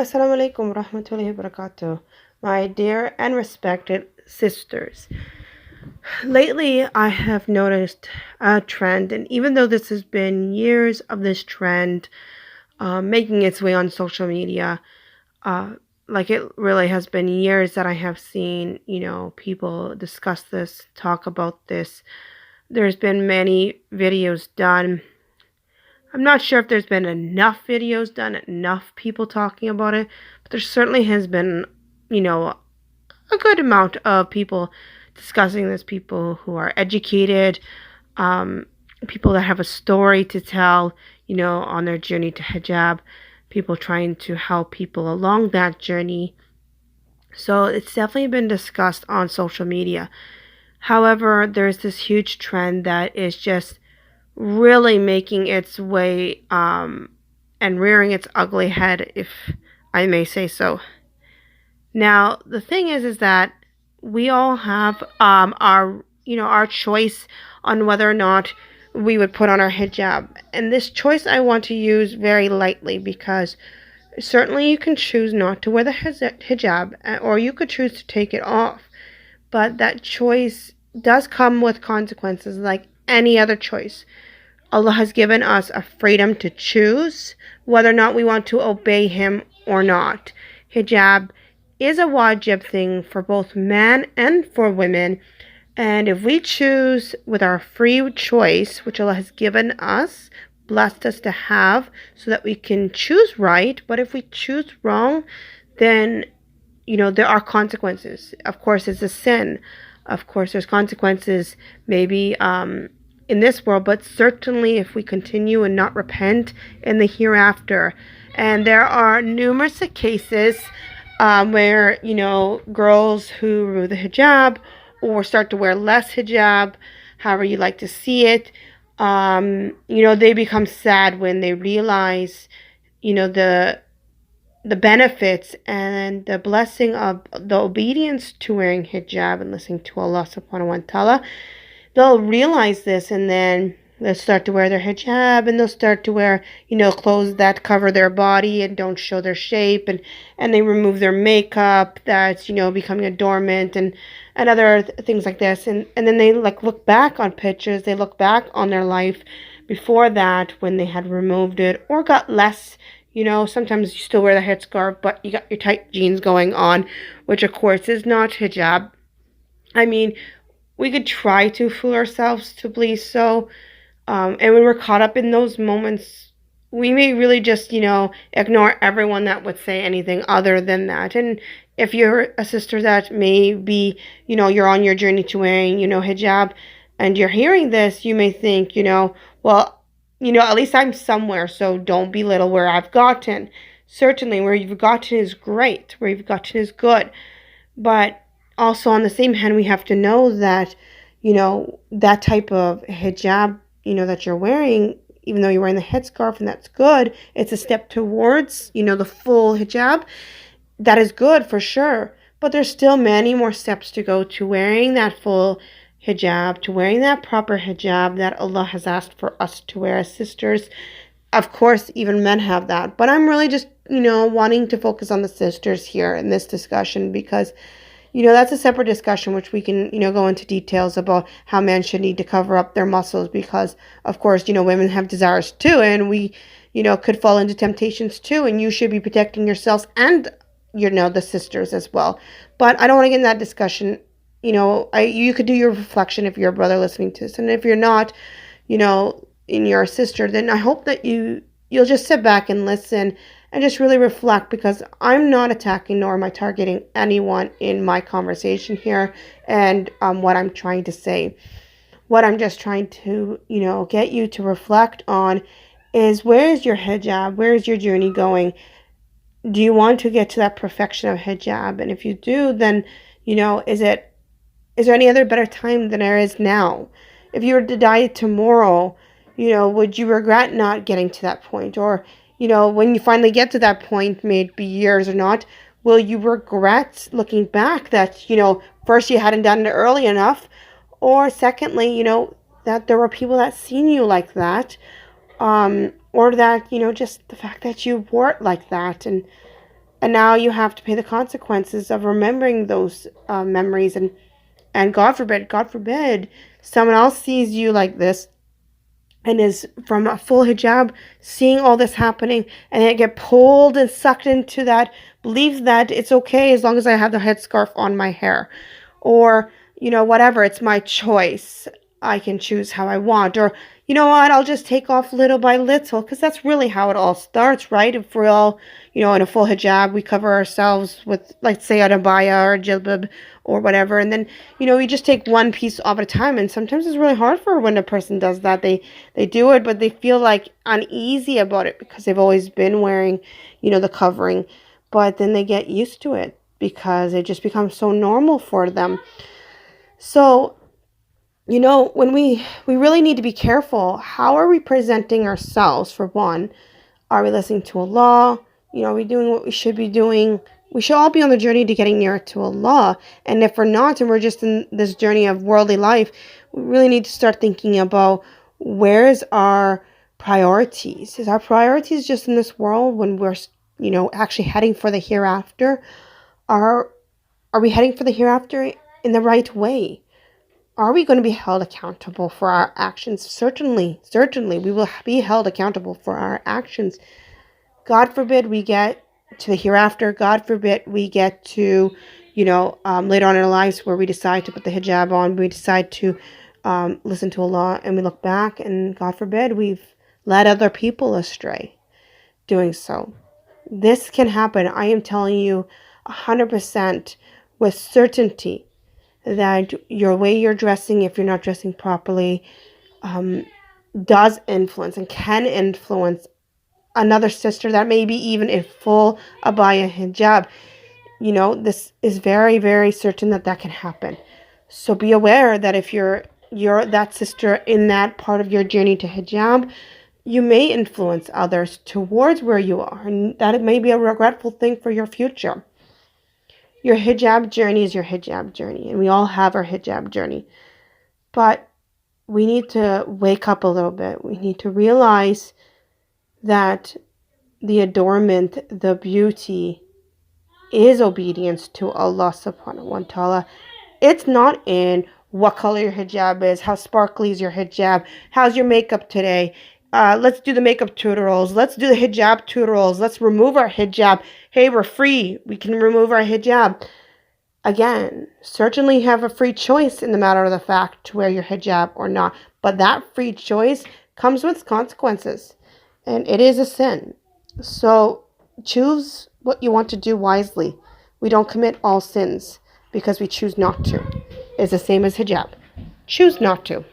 Assalamu alaikum rahmatullahi wabarakatuh. My dear and respected sisters. Lately, I have noticed a trend, and even though this has been years of this trend making its way on social media, uh, like it really has been years that I have seen, people discuss this, talk about this. There's been many videos done. I'm not sure if there's been enough videos done, enough people talking about it, but there certainly has been, a good amount of people discussing this, people who are educated, um, people that have a story to tell, on their journey to hijab, people trying to help people along that journey. So it's definitely been discussed on social media. However, there's this huge trend that is just really making its way and rearing its ugly head, if I may say so. Now, the thing is that we all have our choice on whether or not we would put on our hijab, and this choice I want to use very lightly because certainly you can choose not to wear the hijab, or you could choose to take it off, but that choice does come with consequences like any other choice. Allah has given us a freedom to choose whether or not we want to obey Him or not. Hijab is a wajib thing for both men and for women. And if we choose with our free choice, which Allah has given us, blessed us to have, so that we can choose right, but if we choose wrong, then, there are consequences. Of course, it's a sin. Of course, there's consequences, maybe, in this world, but certainly if we continue and not repent in the hereafter. And there are numerous cases where, girls who remove the hijab or start to wear less hijab, however you like to see it, they become sad when they realize, the benefits and the blessing of the obedience to wearing hijab and listening to Allah subhanahu wa ta'ala. They'll realize this, and then they'll start to wear their hijab, and they'll start to wear, clothes that cover their body and don't show their shape, and they remove their makeup that's, becoming adornment and other things like this. And then they look back on pictures, they look back on their life before that when they had removed it or got less. Sometimes you still wear the headscarf, but you got your tight jeans going on, which of course is not hijab. I mean, we could try to fool ourselves to believe so. And when we're caught up in those moments, we may really just, ignore everyone that would say anything other than that. And if you're a sister that may be, you're on your journey to wearing, hijab, and you're hearing this, you may think, well, at least I'm somewhere, so don't belittle where I've gotten. Certainly, where you've gotten is great, where you've gotten is good. But also, on the same hand, we have to know that, that type of hijab, that you're wearing, even though you're wearing the headscarf and that's good, it's a step towards, the full hijab. That is good for sure. But there's still many more steps to go to wearing that full hijab, to wearing that proper hijab that Allah has asked for us to wear as sisters. Of course, even men have that. But I'm really just, wanting to focus on the sisters here in this discussion because, that's a separate discussion which we can, go into details about how men should need to cover up their muscles because, of course, women have desires too, and we, could fall into temptations too, and you should be protecting yourselves and, the sisters as well. But I don't want to get in that discussion. You could do your reflection if you're a brother listening to this, and if you're not, and you're a sister, then I hope that you'll just sit back and listen and just really reflect, because I'm not attacking nor am I targeting anyone in my conversation here and what I'm trying to say. What I'm just trying to, get you to reflect on is, where is your hijab? Where is your journey going? Do you want to get to that perfection of hijab? And if you do, then, is there any other better time than there is now? If you were to die tomorrow, would you regret not getting to that point? Or, when you finally get to that point, may it be years or not, will you regret looking back that, first you hadn't done it early enough, or secondly, that there were people that seen you like that, or that, just the fact that you wore it like that. And And now you have to pay the consequences of remembering those memories. And God forbid, someone else sees you like this and is from a full hijab, seeing all this happening, and then get pulled and sucked into that belief that it's okay as long as I have the headscarf on my hair, or whatever, it's my choice. I can choose how I want, or you know what, I'll just take off little by little, because that's really how it all starts, right? If we're all, in a full hijab, we cover ourselves with, let's say, an abaya or a jilbab or whatever, and then, we just take one piece off at a time, and sometimes it's really hard for when a person does that. They do it, but they feel like uneasy about it because they've always been wearing, the covering, but then they get used to it because it just becomes so normal for them. So, when we really need to be careful. How are we presenting ourselves, for one? Are we listening to Allah? Are we doing what we should be doing? We should all be on the journey to getting nearer to Allah. And if we're not, and we're just in this journey of worldly life, we really need to start thinking about, where's our priorities? Is our priorities just in this world when we're, actually heading for the hereafter? Are we heading for the hereafter in the right way? Are we going to be held accountable for our actions? Certainly, we will be held accountable for our actions. God forbid we get to the hereafter. God forbid we get to, later on in our lives where we decide to put the hijab on, we decide to listen to Allah, and we look back, and God forbid we've led other people astray doing so. This can happen. I am telling you 100% with certainty that your way you're dressing, if you're not dressing properly, does influence and can influence another sister that may be even in full abaya hijab. This is very, very certain that can happen. So be aware that if you're that sister in that part of your journey to hijab, you may influence others towards where you are, and that it may be a regretful thing for your future. Your hijab journey is your hijab journey, and we all have our hijab journey. But we need to wake up a little bit. We need to realize that the adornment, the beauty, is obedience to Allah subhanahu wa ta'ala. It's not in what color your hijab is, how sparkly is your hijab, how's your makeup today. Let's do the makeup tutorials. Let's do the hijab tutorials. Let's remove our hijab. Hey, we're free. We can remove our hijab. Again, certainly you have a free choice in the matter of the fact to wear your hijab or not. But that free choice comes with consequences. And it is a sin. So choose what you want to do wisely. We don't commit all sins because we choose not to. It's the same as hijab. Choose not to.